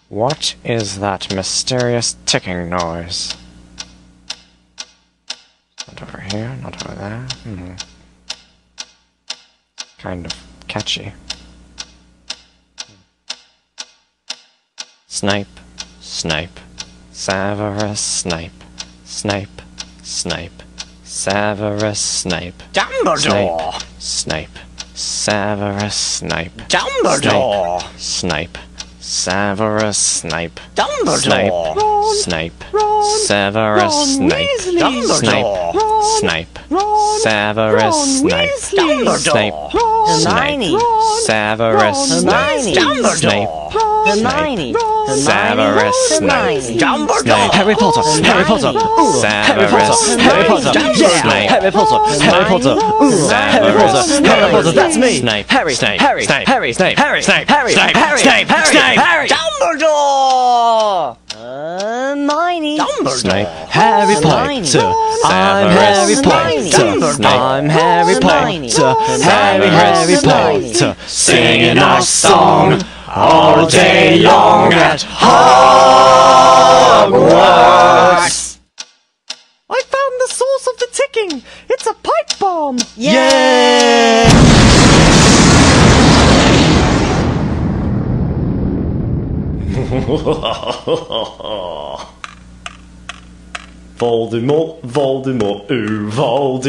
What is that mysterious ticking noise? Not over here, not over there. Kind of catchy. Snipe, Snipe, Severus Snape, Snape, Snape, Severus Snape, Dumbledore! Snape, Severus Snape, Dumbledore! Snape, Severus Snape, Dumbledore! Snape, Ron, Severus Ron Snape, Weasley. Snape, Ron, Snape, Ron, Severus Ron Snape, Weasley. Snape, Ron, Snape, Ron, Severus Snape, Dumbledore. Snape, Hermione. Severus Hermione. Snape, Dumbledore! Harry Potter, Harry Potter, Severus Harry Potter, Snape, Harry Potter, Harry Potter, Harry Potter, Harry Potter, that's me. Snape, Harry, Snape, Harry, Snape, Harry, Snape, Harry, Snape, Harry, Snape, Harry, Snape, Harry, Harry, Dumbledore. Hermione. Snape, Harry Snape, Potter. I'm Harry Potter. I'm Harry Potter. Harry Potter. singing our song all day long at Hogwarts. I found the source of the ticking! It's a pipe bomb! Yay! Voldemort, Voldemort, ooh, Voldemort.